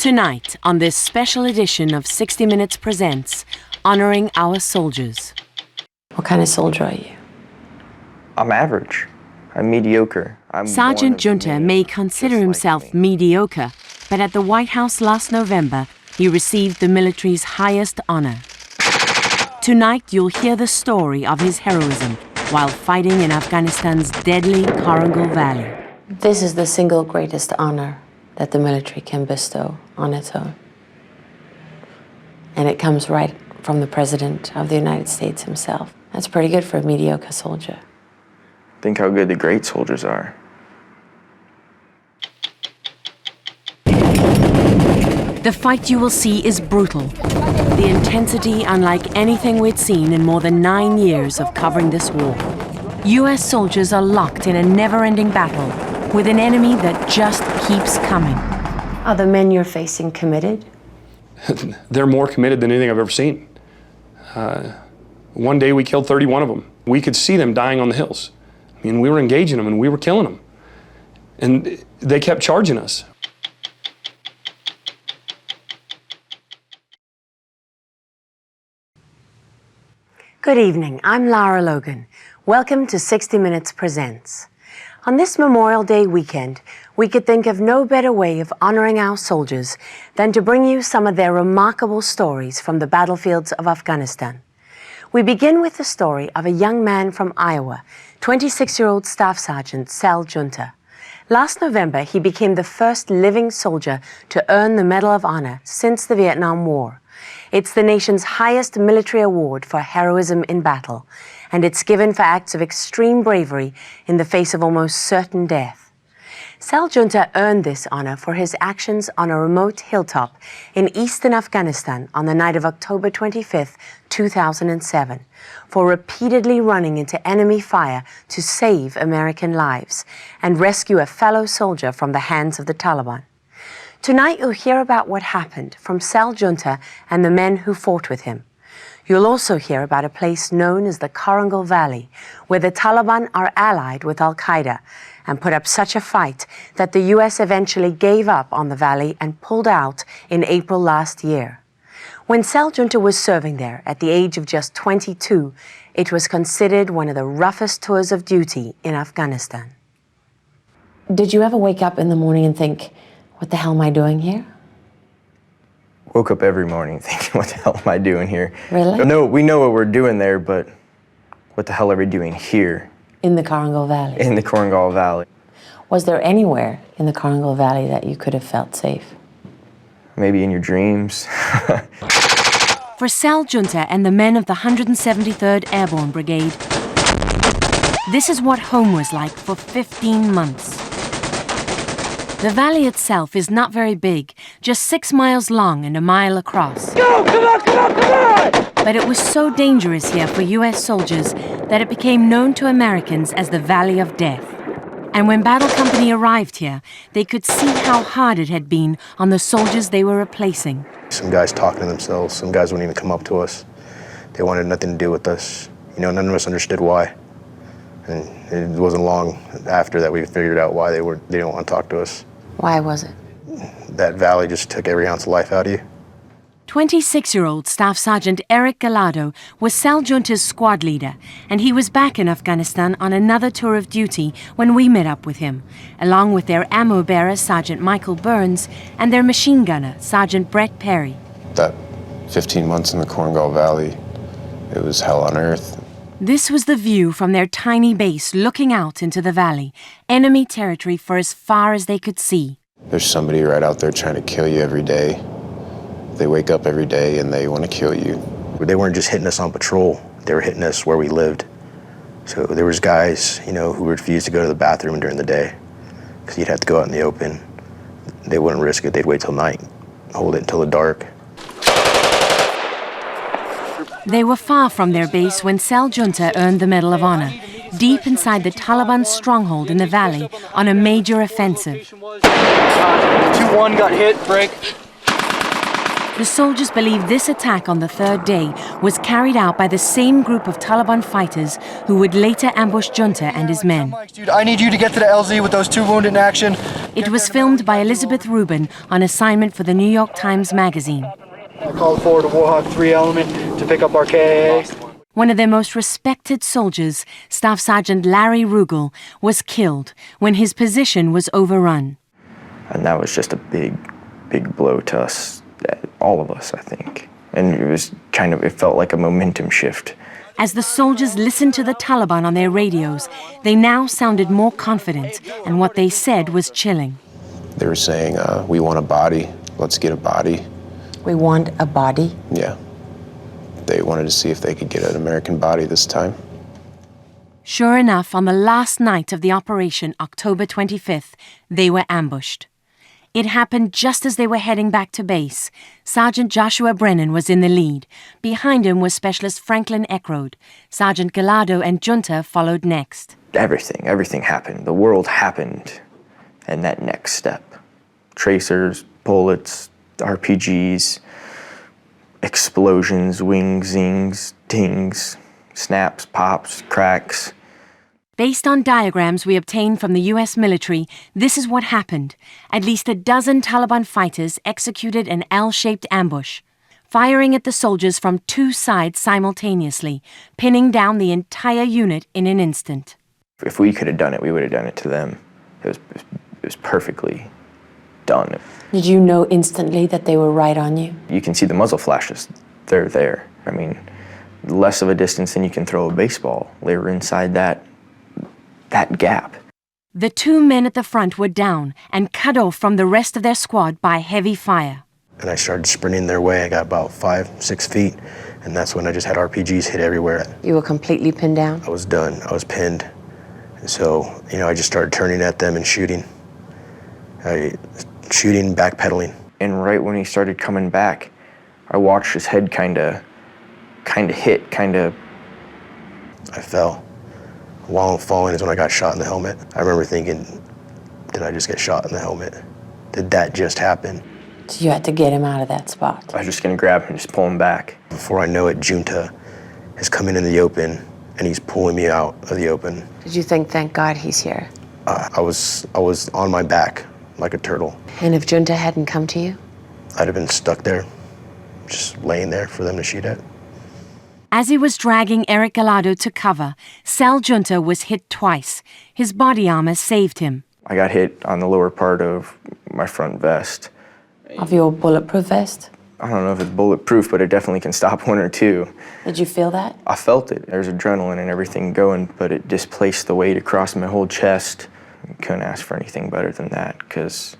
Tonight, on this special edition of 60 Minutes Presents, Honoring Our Soldiers. What kind of soldier are you? I'm average. I'm mediocre. Sergeant Junta may consider himself mediocre, but at the White House last November, he received the military's highest honor. Tonight, you'll hear the story of his heroism while fighting in Afghanistan's deadly Korengal Valley. This is the single greatest honor that the military can bestow on its own. And it comes right from the President of the United States himself. That's pretty good for a mediocre soldier. Think how good the great soldiers are. The fight you will see is brutal. The intensity unlike anything we'd seen in more than 9 years of covering this war. US soldiers are locked in a never-ending battle with an enemy that just keeps coming. Are the men you're facing committed? They're more committed than anything I've ever seen. One day we killed 31 of them. We could see them dying on the hills. I mean, we were engaging them and we were killing them. And they kept charging us. Good evening, I'm Lara Logan. Welcome to 60 Minutes Presents. On this Memorial Day weekend, we could think of no better way of honoring our soldiers than to bring you some of their remarkable stories from the battlefields of Afghanistan. We begin with the story of a young man from Iowa, 26-year-old Staff Sergeant Sal Junta. Last November, he became the first living soldier to earn the Medal of Honor since the Vietnam War. It's the nation's highest military award for heroism in battle, and it's given for acts of extreme bravery in the face of almost certain death. Sal Junta earned this honor for his actions on a remote hilltop in eastern Afghanistan on the night of October 25, 2007, for repeatedly running into enemy fire to save American lives and rescue a fellow soldier from the hands of the Taliban. Tonight you'll hear about what happened from Sal Junta and the men who fought with him. You'll also hear about a place known as the Korengal Valley, where the Taliban are allied with Al-Qaeda and put up such a fight that the US eventually gave up on the valley and pulled out in April last year. When Sal Junta was serving there at the age of just 22, it was considered one of the roughest tours of duty in Afghanistan. Did you ever wake up in the morning and think, what the hell am I doing here? Woke up every morning thinking, what the hell am I doing here? Really? No, we know what we're doing there, but what the hell are we doing here? In the Korengal Valley? In the Korengal Valley. Was there anywhere in the Korengal Valley that you could have felt safe? Maybe in your dreams. For Sal Junta and the men of the 173rd Airborne Brigade, this is what home was like for 15 months. The valley itself is not very big, just 6 miles long and a mile across. Go! Come on, come on, come on! But it was so dangerous here for US soldiers that it became known to Americans as the Valley of Death. And when Battle Company arrived here, they could see how hard it had been on the soldiers they were replacing. Some guys talking to themselves, some guys wouldn't even come up to us. They wanted nothing to do with us. You know, none of us understood why. And it wasn't long after that we figured out why they didn't want to talk to us. Why was it? That valley just took every ounce of life out of you. 26-year-old Staff Sergeant Eric Gallardo was Sal Junta's squad leader, and he was back in Afghanistan on another tour of duty when we met up with him, along with their ammo bearer, Sergeant Michael Burns, and their machine gunner, Sergeant Brett Perry. That 15 months in the Korengal Valley, it was hell on earth. This was the view from their tiny base looking out into the valley, enemy territory for as far as they could see. There's somebody right out there trying to kill you every day. They wake up every day and they want to kill you. They weren't just hitting us on patrol, they were hitting us where we lived. So there was guys, you know, who refused to go to the bathroom during the day because you'd have to go out in the open. They wouldn't risk it, they'd wait till night, hold it until the dark. They were far from their base when Sal Junta earned the Medal of Honor, deep inside the Taliban stronghold in the valley on a major offensive. 2-1 got hit, break. The soldiers believe this attack on the third day was carried out by the same group of Taliban fighters who would later ambush Junta and his men. Dude, I need you to get to the LZ with those 2 wounded in action. It was filmed by Elizabeth Rubin on assignment for the New York Times Magazine. I called forward a Warhawk 3 element to pick up our KAA. One of their most respected soldiers, Staff Sergeant Larry Rugel, was killed when his position was overrun. And that was just a big blow to us, all of us, I think. And it felt like a momentum shift. As the soldiers listened to the Taliban on their radios, they now sounded more confident, and what they said was chilling. They were saying, we want a body, let's get a body. We want a body. Yeah. They wanted to see if they could get an American body this time. Sure enough, on the last night of the operation, October 25th, they were ambushed. It happened just as they were heading back to base. Sergeant Joshua Brennan was in the lead. Behind him was Specialist Franklin Eckroad. Sergeant Gallardo and Junta followed next. Everything happened. The world happened. And that next step. Tracers, bullets, RPGs, explosions, wings, zings, dings, snaps, pops, cracks. Based on diagrams we obtained from the U.S. military, this is what happened. At least a dozen Taliban fighters executed an L-shaped ambush, firing at the soldiers from 2 sides simultaneously, pinning down the entire unit in an instant. If we could have done it, we would have done it to them. It was perfectly done. Did you know instantly that they were right on you? You can see the muzzle flashes. They're there. I mean, less of a distance than you can throw a baseball. They were inside that gap. The 2 men at the front were down and cut off from the rest of their squad by heavy fire. And I started sprinting their way. I got about 5-6 feet, and that's when I just had RPGs hit everywhere. You were completely pinned down? I was done. I was pinned. And so, I just started turning at them and shooting. Shooting, backpedaling. And right when he started coming back, I watched his head kind of hit. I fell. While I'm falling is when I got shot in the helmet. I remember thinking, did I just get shot in the helmet? Did that just happen? So you had to get him out of that spot. I was just gonna grab him and just pull him back. Before I know it, Junta is coming into the open and he's pulling me out of the open. Did you think, thank God he's here? I was on my back like a turtle. And if Junta hadn't come to you? I'd have been stuck there, just laying there for them to shoot at. As he was dragging Eric Gallardo to cover, Sal Junta was hit twice. His body armor saved him. I got hit on the lower part of my front vest. Of your bulletproof vest? I don't know if it's bulletproof, but it definitely can stop 1 or 2. Did you feel that? I felt it. There's adrenaline and everything going, but it displaced the weight across my whole chest. I couldn't ask for anything better than that, because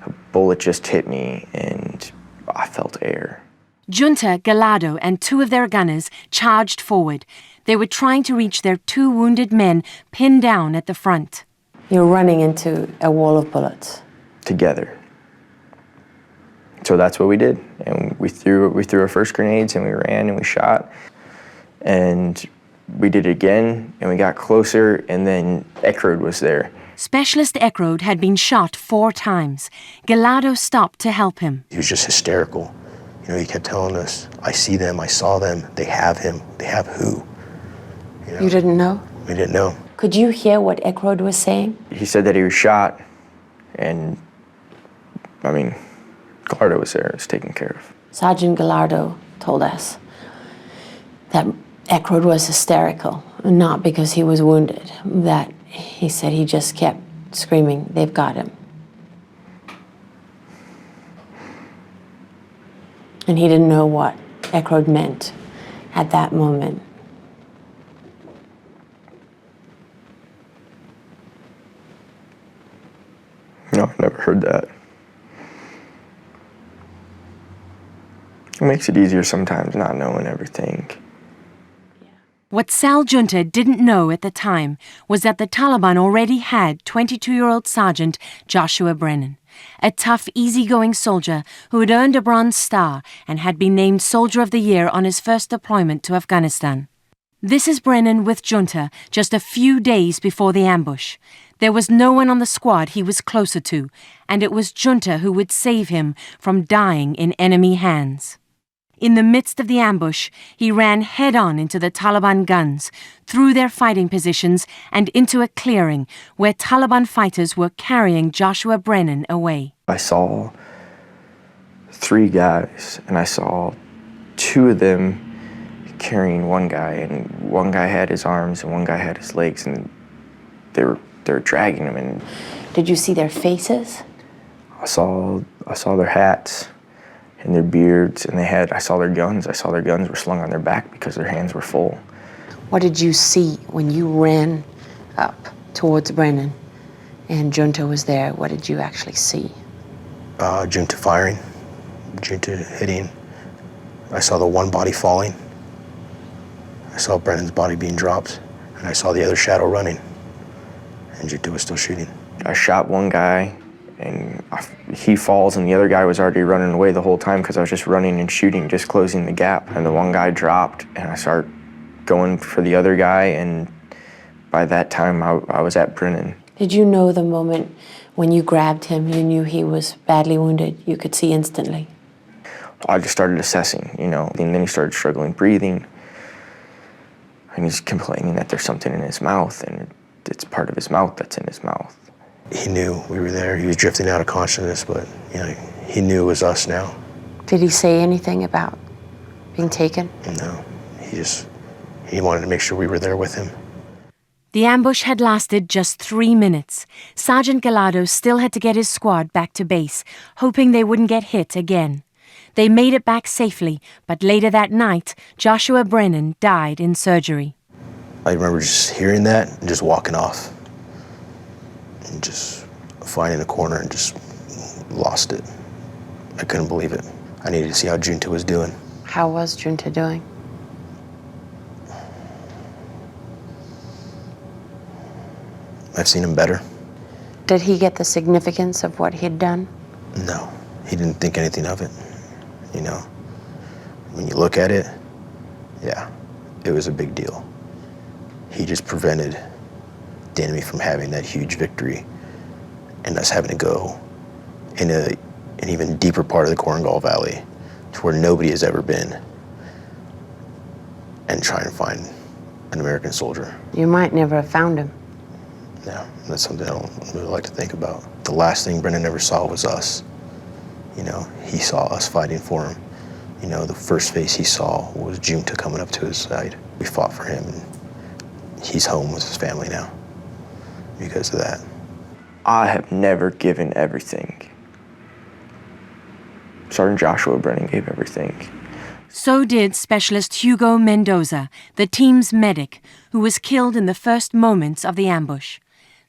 a bullet just hit me and I felt air. Junta, Gallardo, and 2 of their gunners charged forward. They were trying to reach their 2 wounded men pinned down at the front. You're running into a wall of bullets. Together. So that's what we did. And we threw our first grenades and we ran and we shot. And we did it again and we got closer and then Eckroad was there. Specialist Eckroad had been shot 4 times. Gallardo stopped to help him. He was just hysterical. He kept telling us, I see them, I saw them, they have him, they have who? You didn't know? We didn't know. Could you hear what Eckroad was saying? He said that he was shot and, Gallardo was there, it was taken care of. Sergeant Gallardo told us that Eckroad was hysterical, not because he was wounded, that he said he just kept screaming, they've got him. And he didn't know what Eckroad meant at that moment. No, I've never heard that. It makes it easier sometimes not knowing everything. What Sal Junta didn't know at the time was that the Taliban already had 22-year-old Sergeant Joshua Brennan, a tough, easygoing soldier who had earned a Bronze Star and had been named Soldier of the Year on his first deployment to Afghanistan. This is Brennan with Junta just a few days before the ambush. There was no one on the squad he was closer to, and it was Junta who would save him from dying in enemy hands. In the midst of the ambush, he ran head-on into the Taliban guns, through their fighting positions and into a clearing where Taliban fighters were carrying Joshua Brennan away. I saw 3 guys, and I saw 2 of them carrying one guy, and one guy had his arms and one guy had his legs, and they were dragging him. And Did you see their faces? I saw their hats and their beards, and I saw their guns. I saw their guns were slung on their back because their hands were full. What did you see when you ran up towards Brennan and Junta was there? What did you actually see? Junta firing, Junta hitting. I saw the one body falling. I saw Brennan's body being dropped, and I saw the other shadow running, and Junta was still shooting. I shot one guy, and he falls, and the other guy was already running away the whole time because I was just running and shooting, just closing the gap. And the one guy dropped, and I started going for the other guy, and by that time, I was at Brennan. Did you know the moment when you grabbed him, you knew he was badly wounded? You could see instantly. I just started assessing, and then he started struggling breathing. And he's complaining that there's something in his mouth, and it's part of his mouth that's in his mouth. He knew we were there. He was drifting out of consciousness, but he knew it was us now. Did he say anything about being taken? No, he wanted to make sure we were there with him. The ambush had lasted just 3 minutes. Sergeant Gallardo still had to get his squad back to base, hoping they wouldn't get hit again. They made it back safely, but later that night, Joshua Brennan died in surgery. I remember just hearing that and just walking off and just finding a corner and just lost it. I couldn't believe it. I needed to see how Junta was doing. How was Junta doing? I've seen him better. Did he get the significance of what he'd done? No, he didn't think anything of it. When you look at it, yeah, it was a big deal. He just prevented the enemy from having that huge victory and us having to go in an even deeper part of the Korengal Valley to where nobody has ever been and try and find an American soldier. You might never have found him. No, that's something I don't really like to think about. The last thing Brennan ever saw was us. He saw us fighting for him. The first face he saw was Junta coming up to his side. We fought for him, and he's home with his family now because of that. I have never given everything. Sergeant Joshua Brennan gave everything. So did Specialist Hugo Mendoza, the team's medic, who was killed in the first moments of the ambush.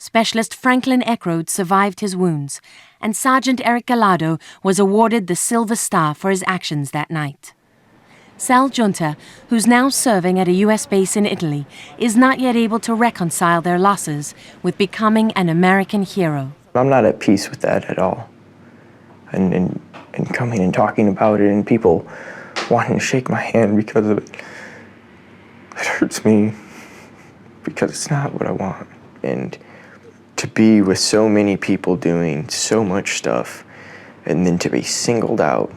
Specialist Franklin Eckroad survived his wounds, and Sergeant Eric Gallardo was awarded the Silver Star for his actions that night. Sal Junta, who's now serving at a U.S. base in Italy, is not yet able to reconcile their losses with becoming an American hero. I'm not at peace with that at all. And coming and talking about it and people wanting to shake my hand because of it, it hurts me because it's not what I want. And to be with so many people doing so much stuff and then to be singled out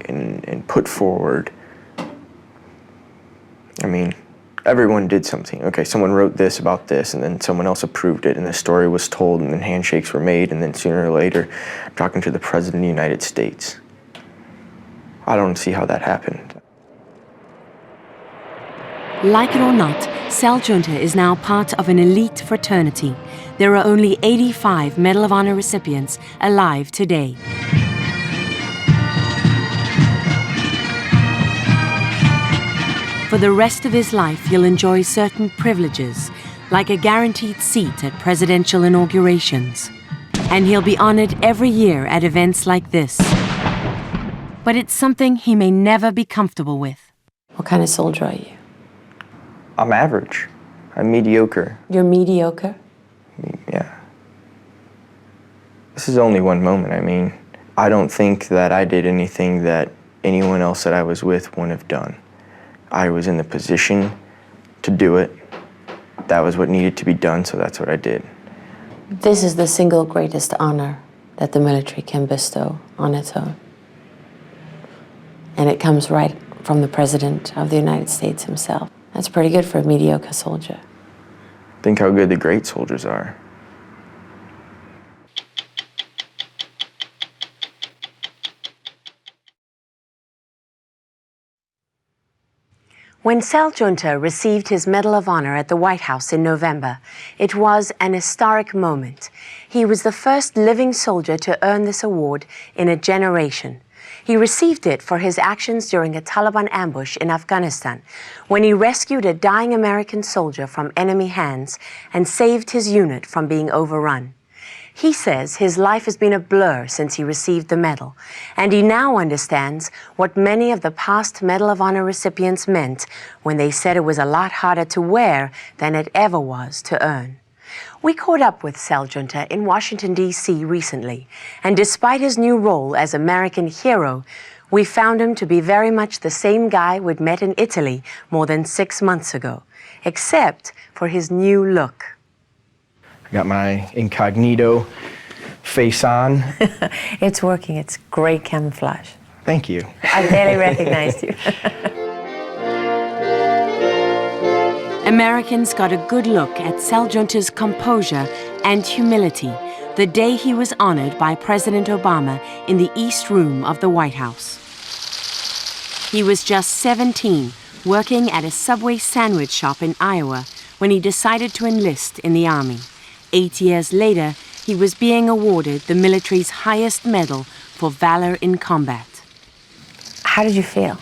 and put forward. I mean, everyone did something. Okay, someone wrote this about this, and then someone else approved it, and the story was told, and then handshakes were made, and then sooner or later, I'm talking to the President of the United States. I don't see how that happened. Like it or not, Sal Junta is now part of an elite fraternity. There are only 85 Medal of Honor recipients alive today. For the rest of his life, he'll enjoy certain privileges, like a guaranteed seat at presidential inaugurations. And he'll be honored every year at events like this. But it's something he may never be comfortable with. What kind of soldier are you? I'm average. I'm mediocre. You're mediocre? Yeah. This is only one moment. I mean, I don't think that I did anything that anyone else that I was with wouldn't have done. I was in the position to do it. That was what needed to be done, so that's what I did. This is the single greatest honor that the military can bestow on its own. And it comes right from the President of the United States himself. That's pretty good for a mediocre soldier. Think how good the great soldiers are. When Sal Junta received his Medal of Honor at the White House in November, it was an historic moment. He was the first living soldier to earn this award in a generation. He received it for his actions during a Taliban ambush in Afghanistan, when he rescued a dying American soldier from enemy hands and saved his unit from being overrun. He says his life has been a blur since he received the medal, and he now understands what many of the past Medal of Honor recipients meant when they said it was a lot harder to wear than it ever was to earn. We caught up with Sal Junta in Washington, D.C. recently, and despite his new role as American hero, we found him to be very much the same guy we'd met in Italy more than 6 months ago, except for his new look. I got my incognito face on. It's working. It's great camouflage. Thank you. I barely recognized you. Americans got a good look at Sal Junta's composure and humility the day he was honored by President Obama in the East Room of the White House. He was just 17, working at a Subway sandwich shop in Iowa when he decided to enlist in the Army. 8 years later, he was being awarded the military's highest medal for valor in combat. How did you feel?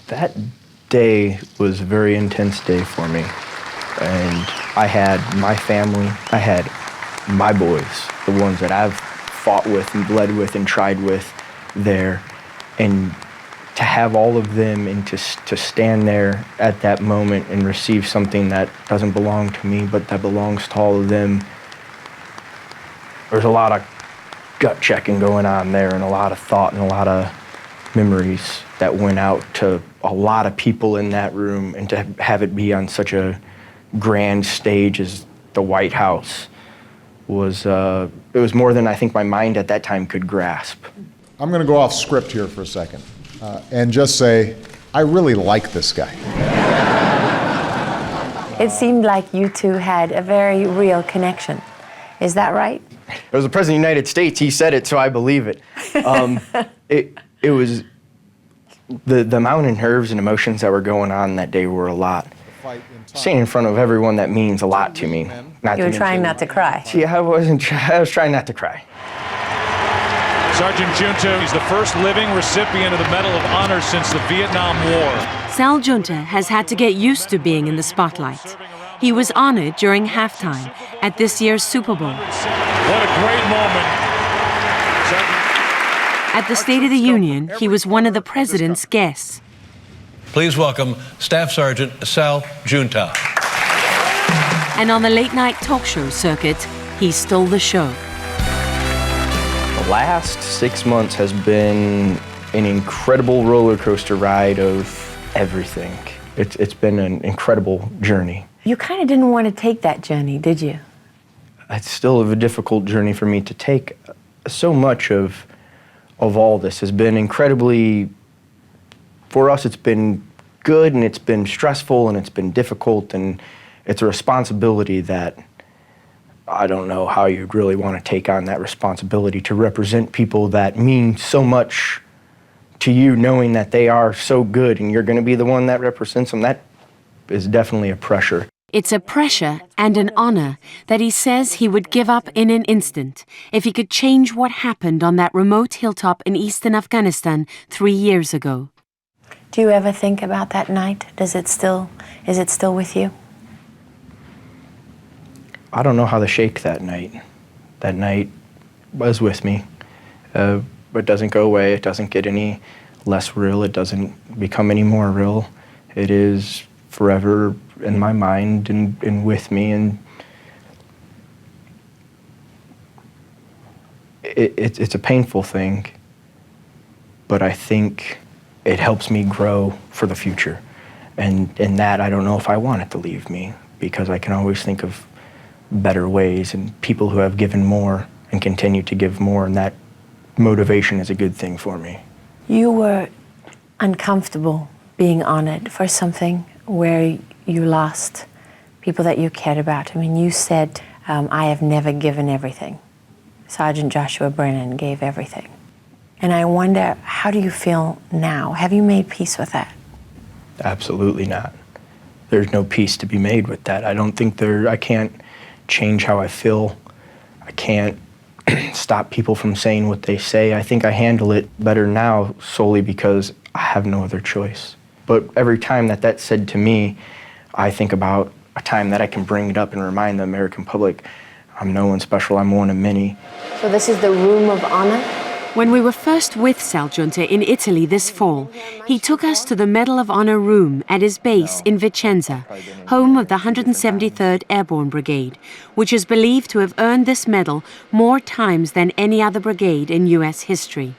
That day was a very intense day for me. And I had my family, I had my boys, the ones that I've fought with and bled with and tried with there. And to have all of them and to stand there at that moment and receive something that doesn't belong to me, but that belongs to all of them, there's a lot of gut checking going on there and a lot of thought and a lot of memories that went out to a lot of people in that room, and to have it be on such a grand stage as the White House was, it was more than I think my mind at that time could grasp. I'm going to go off script here for a second and just say, I really like this guy. It seemed like you two had a very real connection. Is that right? It was the President of the United States. He said it, so I believe it. It was the amount of nerves and emotions that were going on that day were a lot. Standing in front of everyone that means a lot to me. You were trying not to cry. Yeah, I was trying not to cry. Sergeant Junta is the first living recipient of the Medal of Honor since the Vietnam War. Sal Junta has had to get used to being in the spotlight. He was honored during halftime at this year's Super Bowl. What a great moment. At the State of the Union, he was one of the president's guests. Please welcome Staff Sergeant Sal Junta. And on the late-night talk show circuit, he stole the show. The last 6 months has been an incredible roller coaster ride of everything. It's been an incredible journey. You kind of didn't want to take that journey, did you? It's still a difficult journey for me to take. So much of all this has been incredibly, for us it's been good and it's been stressful and it's been difficult, and it's a responsibility that I don't know how you'd really want to take on that responsibility to represent people that mean so much to you, knowing that they are so good and you're going to be the one that represents them. That is definitely a pressure. It's a pressure and an honor that he says he would give up in an instant if he could change what happened on that remote hilltop in eastern Afghanistan 3 years ago. Do you ever think about that night? Is it still with you? I don't know how to shake that night. That night was with me. It doesn't go away. It doesn't get any less real. It doesn't become any more real. It is forever in my mind and with me. And it's a painful thing, but I think it helps me grow for the future. And in that, I don't know if I want it to leave me, because I can always think of better ways and people who have given more and continue to give more, and that motivation is a good thing for me. You were uncomfortable being honored for something where you lost people that you cared about. I mean, you said, I have never given everything. Sergeant Joshua Brennan gave everything. And I wonder, how do you feel now? Have you made peace with that? Absolutely not. There's no peace to be made with that. I can't change how I feel. I can't stop people from saying what they say. I think I handle it better now solely because I have no other choice. But every time that's said to me, I think about a time that I can bring it up and remind the American public, I'm no one special, I'm one of many. So this is the Room of Honor? When we were first with Sal Giunta in Italy this fall, he took us to the Medal of Honor room at his base in Vicenza, home of the 173rd Airborne Brigade, which is believed to have earned this medal more times than any other brigade in U.S. history.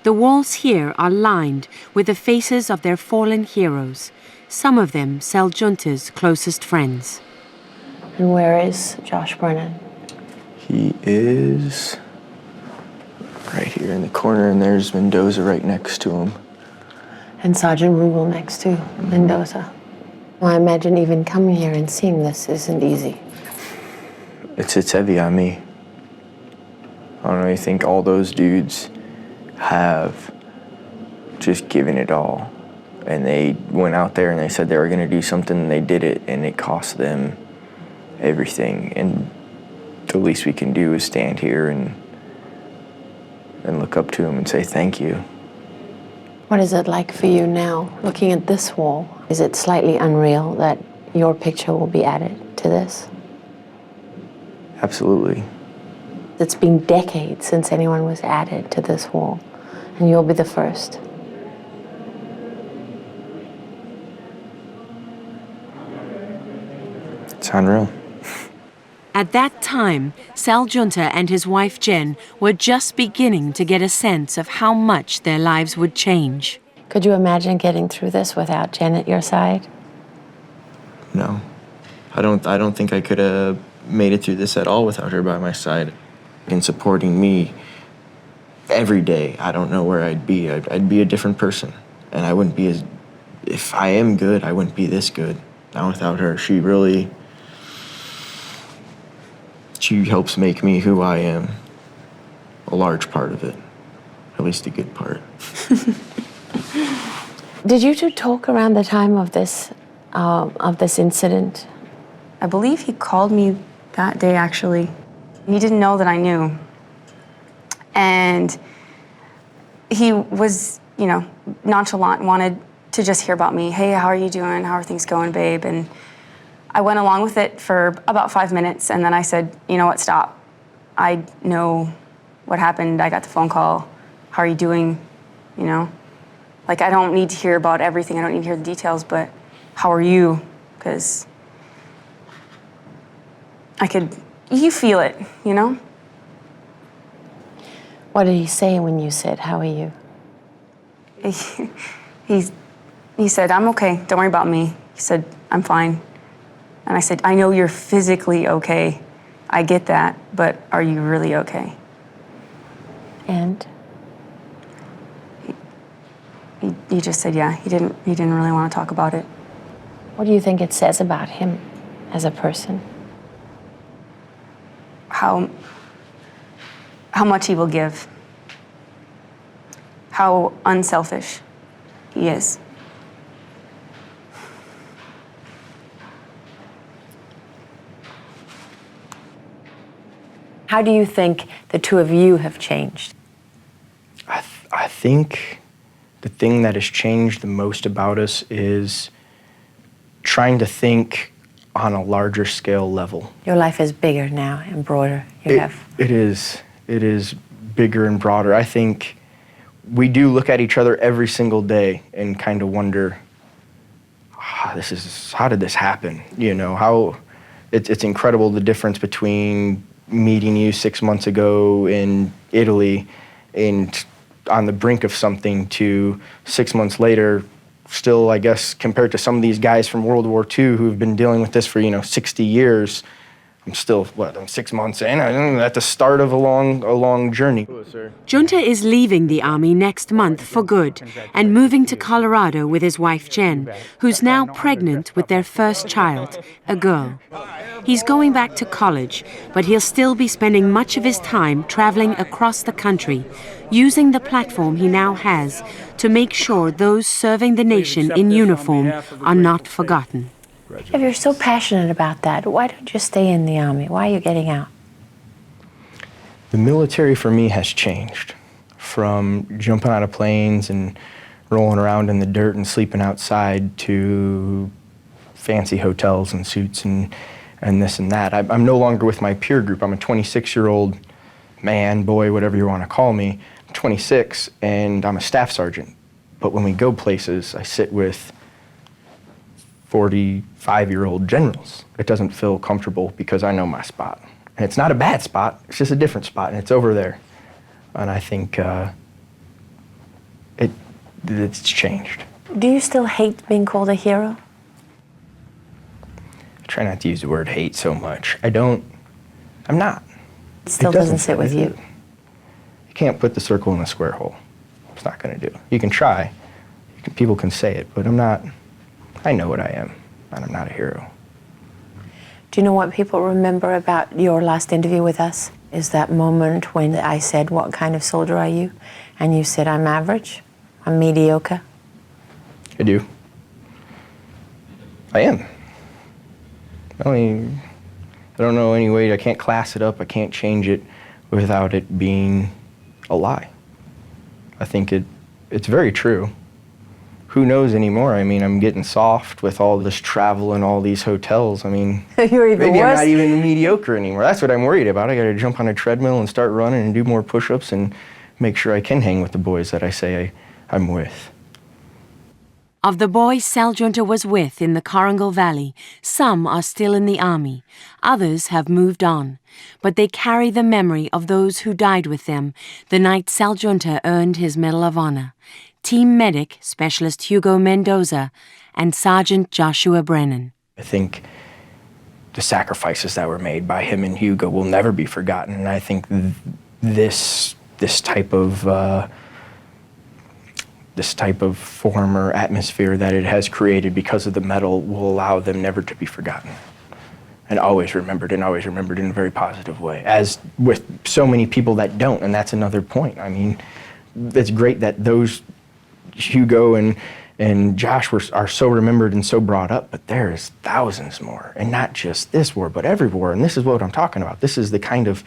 The walls here are lined with the faces of their fallen heroes, some of them Sal Giunta's closest friends. And where is Josh Brennan? He is right here in the corner, and there's Mendoza right next to him. And Sergeant Rubel next to Mendoza. Well, I imagine even coming here and seeing this isn't easy. It's heavy on me. I don't know, I think all those dudes have just given it all. And they went out there and they said they were gonna do something, and they did it, and it cost them everything. And the least we can do is stand here and look up to them and say thank you. What is it like for you now, looking at this wall? Is it slightly unreal that your picture will be added to this? Absolutely. It's been decades since anyone was added to this wall, and you'll be the first. It's unreal. At that time, Sal Giunta and his wife Jen were just beginning to get a sense of how much their lives would change. Could you imagine getting through this without Jen at your side? No. I don't think I could have made it through this at all without her by my side and supporting me every day. I don't know where I'd be. I'd be a different person, and I wouldn't be as, if I am good, I wouldn't be this good. Not without her. She helps make me who I am, a large part of it, at least a good part. Did you two talk around the time of this incident? I believe he called me that day, actually. He didn't know that I knew. And he was, nonchalant, wanted to just hear about me. Hey, how are you doing? How are things going, babe? And I went along with it for about 5 minutes, and then I said, you know what, stop. I know what happened. I got the phone call. How are you doing? I don't need to hear about everything. I don't need to hear the details, but how are you? Because you feel it, What did he say when you said, how are you? He said, I'm okay. Don't worry about me. He said, I'm fine. And I said, I know you're physically okay. I get that, but are you really okay? And? He just said, yeah, he didn't really want to talk about it. What do you think it says about him as a person? How much he will give. How unselfish he is. How do you think the two of you have changed? I think the thing that has changed the most about us is trying to think on a larger scale level. Your life is bigger now and broader. It is bigger and broader. I think we do look at each other every single day and kind of wonder, how did this happen? How it's incredible the difference between meeting you 6 months ago in Italy and on the brink of something to 6 months later still, I guess, compared to some of these guys from World War II who've been dealing with this for, 60 years, I'm still, I'm 6 months in, I'm at the start of a long journey. Junta is leaving the army next month for good and moving to Colorado with his wife Jen, who's now pregnant with their first child, a girl. He's going back to college, but he'll still be spending much of his time traveling across the country, using the platform he now has to make sure those serving the nation in uniform are not forgotten. If you're so passionate about that, why don't you stay in the Army? Why are you getting out? The military for me has changed from jumping out of planes and rolling around in the dirt and sleeping outside to fancy hotels and suits and this and that. I'm no longer with my peer group. I'm a 26-year-old man, boy, whatever you want to call me. I'm 26 and I'm a staff sergeant. But when we go places, I sit with 45-year-old generals. It doesn't feel comfortable because I know my spot. And it's not a bad spot, it's just a different spot, and it's over there. And I think it's changed. Do you still hate being called a hero? I try not to use the word hate so much. I'm not. It still doesn't sit with you. You can't put the circle in the square hole. It's not gonna do. You can try, people can say it, but I'm not. I know what I am, and I'm not a hero. Do you know what people remember about your last interview with us? Is that moment when I said, "What kind of soldier are you?" And you said, "I'm average, I'm mediocre." I do. I am. I don't know any way, I can't class it up, I can't change it without it being a lie. I think it's very true. Who knows anymore? I'm getting soft with all this travel and all these hotels. You're even maybe worse. I'm not even mediocre anymore. That's what I'm worried about. I gotta jump on a treadmill and start running and do more push-ups and make sure I can hang with the boys that I say I'm with. Of the boys Sal Junta was with in the Korengal Valley, some are still in the army, others have moved on, but they carry the memory of those who died with them the night Sal Junta earned his Medal of Honor. Team Medic Specialist Hugo Mendoza and Sergeant Joshua Brennan. I think the sacrifices that were made by him and Hugo will never be forgotten, and I think this type of form or atmosphere that it has created because of the medal will allow them never to be forgotten and always remembered in a very positive way, as with so many people that don't, and that's another point. It's great that those Hugo and Josh are so remembered and so brought up, but there's thousands more, and not just this war, but every war, and this is what I'm talking about. This is the kind of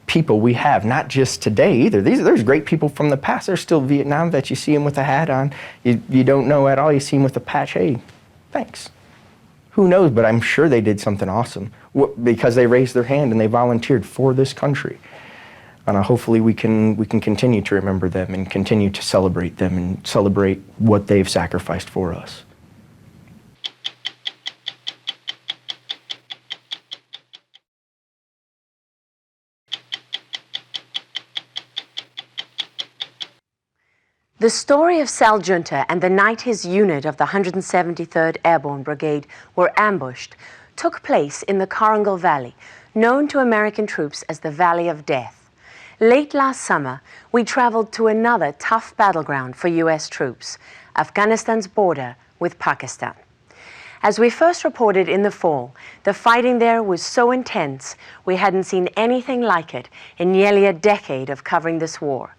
people we have, not just today either. There's great people from the past. There's still Vietnam vets. You see them with a hat on. You don't know at all. You see them with a patch. Hey, thanks. Who knows, but I'm sure they did something awesome because they raised their hand and they volunteered for this country. And hopefully we can continue to remember them and continue to celebrate them and celebrate what they've sacrificed for us. The story of Sal Junta and the night his unit of the 173rd Airborne Brigade were ambushed took place in the Korengal Valley, known to American troops as the Valley of Death. Late last summer, we traveled to another tough battleground for U.S. troops, Afghanistan's border with Pakistan. As we first reported in the fall, the fighting there was so intense we hadn't seen anything like it in nearly a decade of covering this war.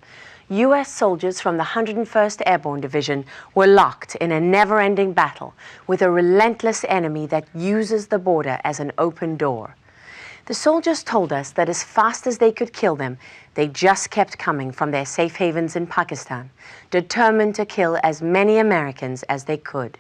U.S. soldiers from the 101st Airborne Division were locked in a never-ending battle with a relentless enemy that uses the border as an open door. The soldiers told us that as fast as they could kill them, they just kept coming from their safe havens in Pakistan, determined to kill as many Americans as they could.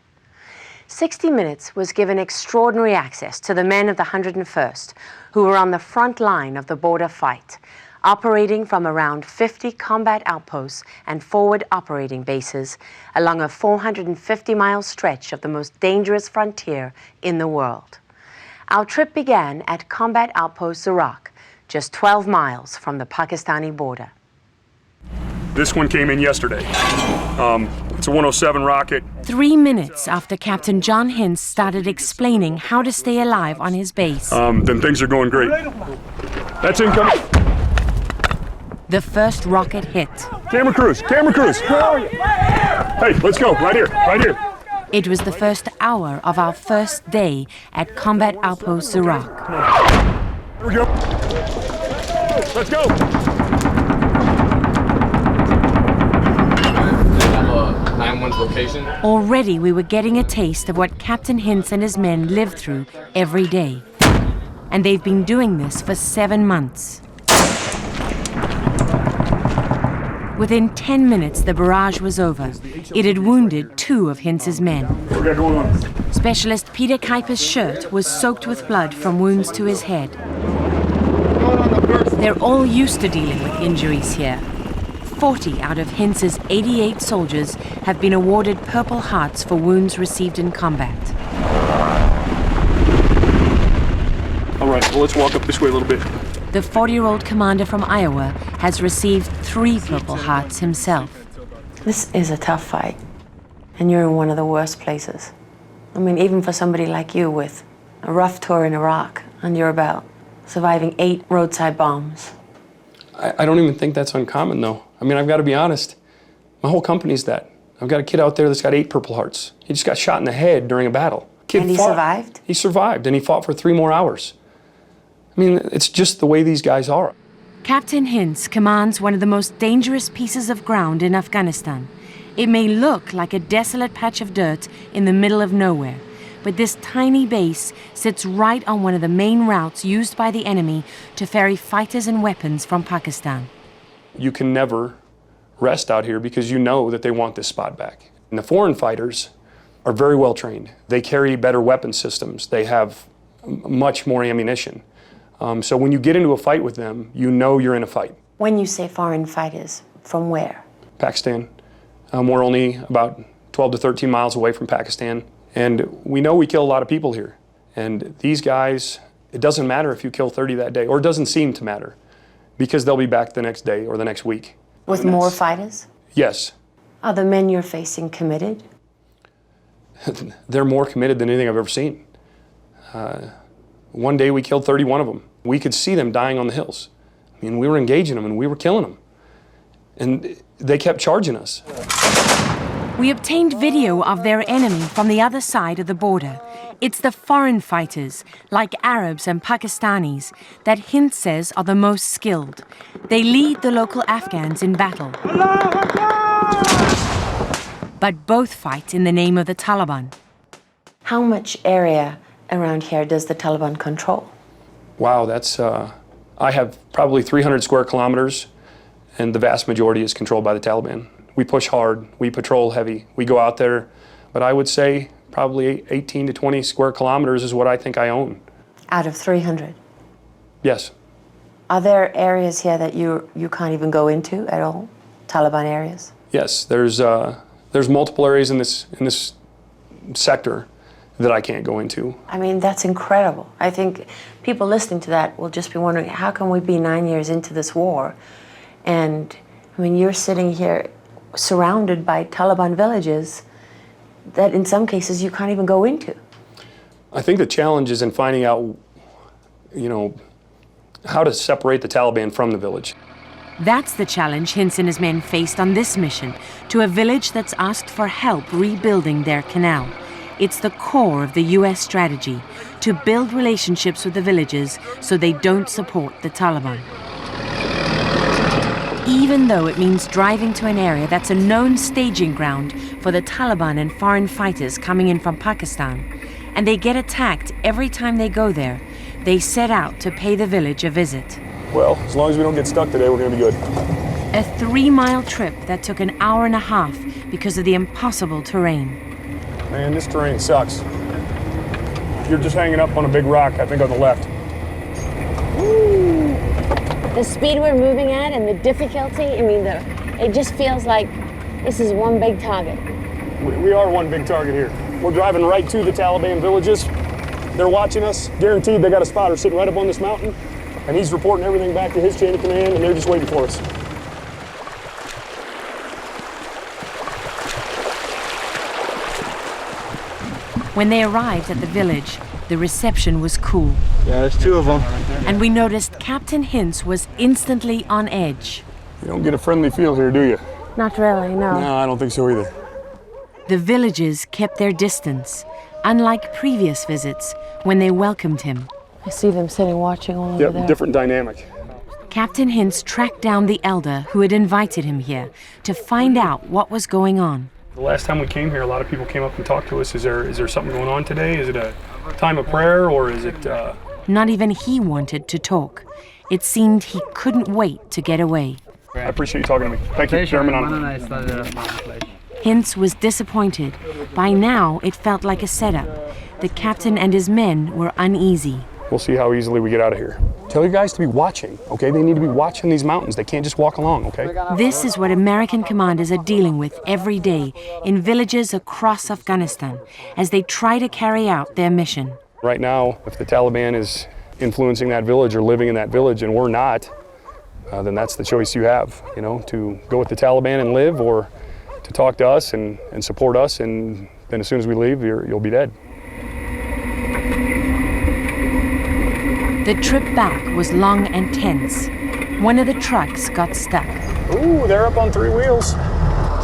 60 Minutes was given extraordinary access to the men of the 101st, who were on the front line of the border fight, operating from around 50 combat outposts and forward operating bases along a 450-mile stretch of the most dangerous frontier in the world. Our trip began at Combat Outpost Zarak, just 12 miles from the Pakistani border. This one came in yesterday. It's a 107 rocket. 3 minutes after Captain John Hintz started explaining how to stay alive on his base, Then things are going great. That's incoming. the first rocket hit. Camera crews, camera crews. Hey, let's go, right here, right here. It was the first hour of our first day at Combat Outpost Iraq. Here we go. Let's go. Location. Already we were getting a taste of what Captain Hintz and his men lived through every day. And they've been doing this for 7 months. Within 10 minutes, the barrage was over. It had wounded 2 of Hintz's men. What we got going on? Specialist Peter Kuiper's shirt was soaked with blood from wounds to his head. They're all used to dealing with injuries here. 40 out of Hintz's 88 soldiers have been awarded Purple Hearts for wounds received in combat. All right, well, let's walk up this way a little bit. The 40-year-old commander from Iowa has received 3 Purple Hearts himself. This is a tough fight, and you're in one of the worst places. I mean, even for somebody like you with a rough tour in Iraq under your belt, surviving 8 roadside bombs. I don't even think that's uncommon, though. I mean, I've got to be honest. My whole company's that. I've got a kid out there that's got 8 Purple Hearts. He just got shot in the head during a battle. And he survived? He survived, and he fought for 3 more hours. I mean, it's just the way these guys are. Captain Hintz commands one of the most dangerous pieces of ground in Afghanistan. It may look like a desolate patch of dirt in the middle of nowhere, but this tiny base sits right on one of the main routes used by the enemy to ferry fighters and weapons from Pakistan. You can never rest out here because you know that they want this spot back. And the foreign fighters are very well trained. They carry better weapon systems. They have much more ammunition. So when you get into a fight with them, you know you're in a fight. When you say foreign fighters, from where? Pakistan. We're only about 12 to 13 miles away from Pakistan. And we know we kill a lot of people here. And these guys, it doesn't matter if you kill 30 that day, or it doesn't seem to matter, because they'll be back the next day or the next week. With more fighters? Yes. Are the men you're facing committed? They're more committed than anything I've ever seen. One day we killed 31 of them. We could see them dying on the hills. I mean, we were engaging them and we were killing them. And they kept charging us. We obtained video of their enemy from the other side of the border. It's the foreign fighters, like Arabs and Pakistanis, that Hintz says are the most skilled. They lead the local Afghans in battle. But both fight in the name of the Taliban. How much area around here does the Taliban control? Wow, that's, I have probably 300 square kilometers, and the vast majority is controlled by the Taliban. We push hard, we patrol heavy, we go out there, but I would say probably 18 to 20 square kilometers is what I think I own. Out of 300? Yes. Are there areas here that you can't even go into at all? Taliban areas? Yes, there's multiple areas in this sector that I can't go into. I mean, that's incredible. I think people listening to that will just be wondering, how can we be 9 years into this war? And I mean, you're sitting here surrounded by Taliban villages that in some cases you can't even go into. I think the challenge is in finding out, how to separate the Taliban from the village. That's the challenge Hintz and his men faced on this mission, to a village that's asked for help rebuilding their canal. It's the core of the U.S. strategy, to build relationships with the villages so they don't support the Taliban. Even though it means driving to an area that's a known staging ground for the Taliban and foreign fighters coming in from Pakistan, and they get attacked every time they go there, they set out to pay the village a visit. Well, as long as we don't get stuck today, we're going to be good. A 3-mile trip that took an hour and a half because of the impossible terrain. Man, this terrain sucks. You're just hanging up on a big rock, I think on the left. Ooh. The speed we're moving at and the difficulty, it just feels like this is one big target. We are one big target here. We're driving right to the Taliban villages. They're watching us. Guaranteed they got a spotter sitting right up on this mountain, and he's reporting everything back to his chain of command, and they're just waiting for us. When they arrived at the village, the reception was cool. Yeah, there's 2 of them. And we noticed Captain Hintz was instantly on edge. You don't get a friendly feel here, do you? Not really, no. No, I don't think so either. The villagers kept their distance, unlike previous visits when they welcomed him. I see them sitting watching all over there. Different dynamic. Captain Hintz tracked down the elder who had invited him here to find out what was going on. The last time we came here, a lot of people came up and talked to us. Is there something going on today? Is it a time of prayer, or is it... Not even he wanted to talk. It seemed he couldn't wait to get away. I appreciate you talking to me. Thank you, Chairman. Hintz was disappointed. By now, it felt like a setup. The captain and his men were uneasy. We'll see how easily we get out of here. Tell your guys to be watching, okay? They need to be watching these mountains. They can't just walk along, okay? This is what American commanders are dealing with every day in villages across Afghanistan as they try to carry out their mission. Right now, if the Taliban is influencing that village or living in that village and we're not, then that's the choice you have, you know, to go with the Taliban and live, or to talk to us and support us, and then as soon as we leave, you'll be dead. The trip back was long and tense. One of the trucks got stuck. Ooh, they're up on 3 wheels.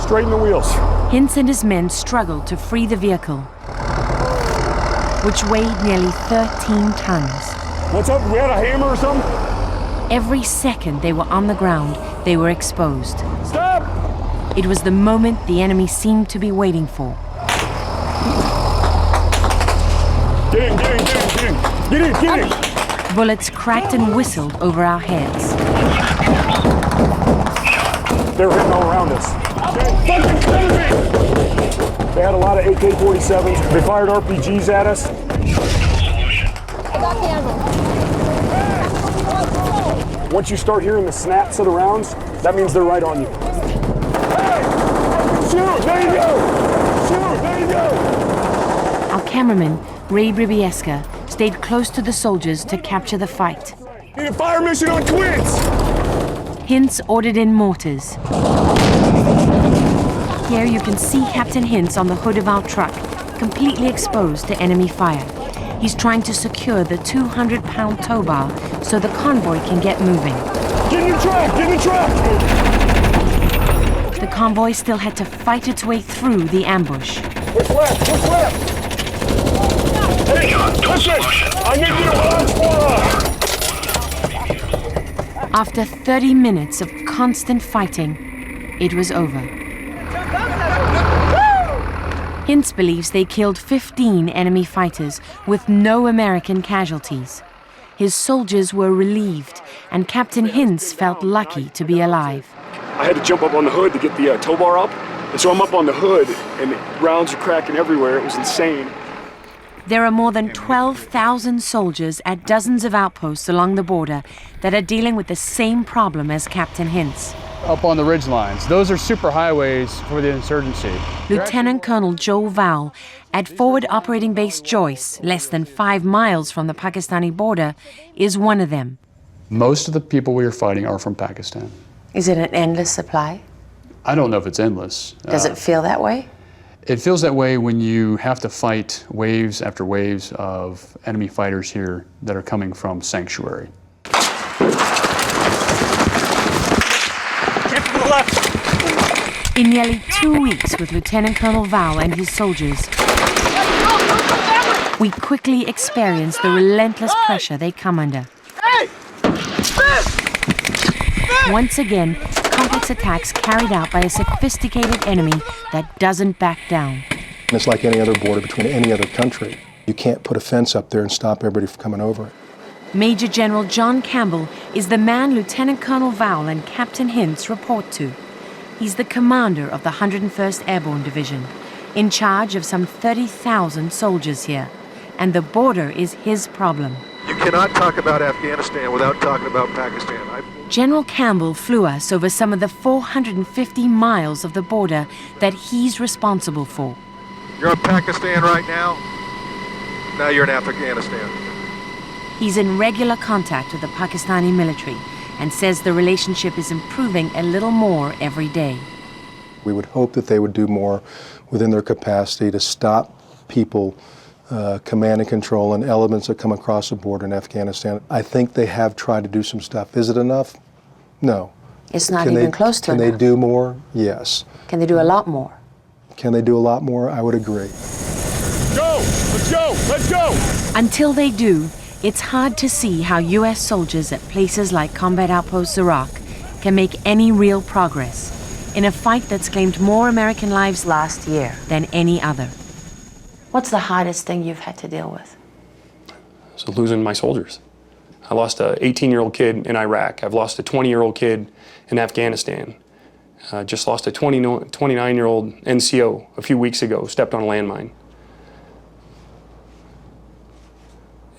Straighten the wheels. Hintz and his men struggled to free the vehicle, which weighed nearly 13 tons. What's up? We had a hammer or something? Every second they were on the ground, they were exposed. Stop! It was the moment the enemy seemed to be waiting for. Get in, get in, get in, get in! Get in, get in! Bullets cracked and whistled over our heads. They were hitting all around us. They had a lot of AK-47s. They fired RPGs at us. I got the ammo. Once you start hearing the snaps of the rounds, that means they're right on you. Hey! Shoot! There you go! Shoot! There you go! Our cameraman, Ray Bribieska, stayed close to the soldiers to capture the fight. Need a fire mission on Twins! Hintz ordered in mortars. Here you can see Captain Hintz on the hood of our truck, completely exposed to enemy fire. He's trying to secure the 200-pound tow bar so the convoy can get moving. Get in the truck! Get in the truck! The convoy still had to fight its way through the ambush. What's left? What's left? Hey, listen! I need you to run for After 30 minutes of constant fighting, it was over. Hintz believes they killed 15 enemy fighters with no American casualties. His soldiers were relieved, and Captain Hintz felt lucky to be alive. I had to jump up on the hood to get the tow bar up, and so I'm up on the hood, and rounds are cracking everywhere. It was insane. There are more than 12,000 soldiers at dozens of outposts along the border that are dealing with the same problem as Captain Hintz. Up on the ridge lines, those are superhighways for the insurgency. Lieutenant Colonel Joel Vowell at Forward Operating Base Joyce, less than 5 miles from the Pakistani border, is one of them. Most of the people we are fighting are from Pakistan. Is it an endless supply? I don't know if it's endless. Does it feel that way? It feels that way when you have to fight waves after waves of enemy fighters here that are coming from sanctuary. In nearly 2 weeks with Lieutenant Colonel Vowell and his soldiers, we quickly experienced the relentless pressure they come under. Once again, complex attacks carried out by a sophisticated enemy that doesn't back down. It's like any other border between any other country. You can't put a fence up there and stop everybody from coming over it. Major General John Campbell is the man Lieutenant Colonel Vowell and Captain Hintz report to. He's the commander of the 101st Airborne Division, in charge of some 30,000 soldiers here. And the border is his problem. You cannot talk about Afghanistan without talking about Pakistan. General Campbell flew us over some of the 450 miles of the border that he's responsible for. You're in Pakistan right now. Now you're in Afghanistan. He's in regular contact with the Pakistani military and says the relationship is improving a little more every day. We would hope that they would do more within their capacity to stop people command and control and elements that come across the border in Afghanistan. I think they have tried to do some stuff. Is it enough? No. It's not even close to enough. Can they do more? Yes. Can they do a lot more? Can they do a lot more? I would agree. Go! Let's go! Let's go! Until they do, it's hard to see how U.S. soldiers at places like Combat Outpost Iraq can make any real progress in a fight that's claimed more American lives last year than any other. What's the hardest thing you've had to deal with? So losing my soldiers. I lost a 18-year-old kid in Iraq. I've lost a 20-year-old kid in Afghanistan. Just lost a 29-year-old NCO a few weeks ago, stepped on a landmine.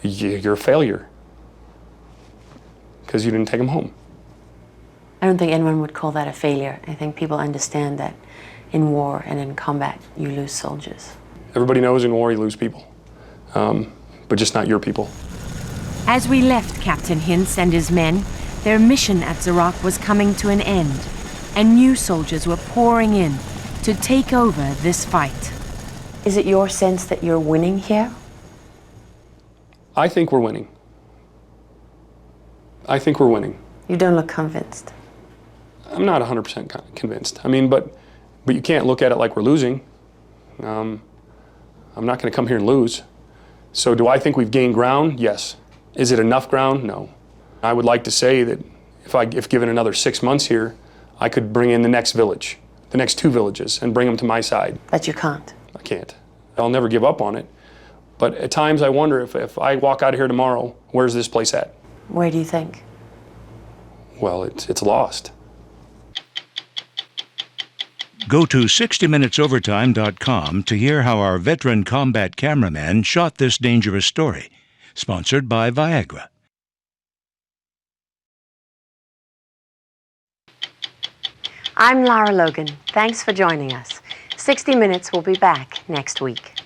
You're a failure because you didn't take them home. I don't think anyone would call that a failure. I think people understand that in war and in combat, you lose soldiers. Everybody knows in war you lose people, but just not your people. As we left Captain Hintz and his men, their mission at Iraq was coming to an end, and new soldiers were pouring in to take over this fight. Is it your sense that you're winning here? I think we're winning. I think we're winning. You don't look convinced. I'm not 100% convinced. I mean, but you can't look at it like we're losing. I'm not going to come here and lose. So do I think we've gained ground? Yes. Is it enough ground? No. I would like to say that if given another 6 months here, I could bring in the next village, the next 2 villages, and bring them to my side. But you can't. I can't. I'll never give up on it. But at times I wonder if I walk out of here tomorrow, where's this place at? Where do you think? Well, it's lost. Go to 60minutesovertime.com to hear how our veteran combat cameraman shot this dangerous story. Sponsored by Viagra. I'm Lara Logan. Thanks for joining us. 60 Minutes will be back next week.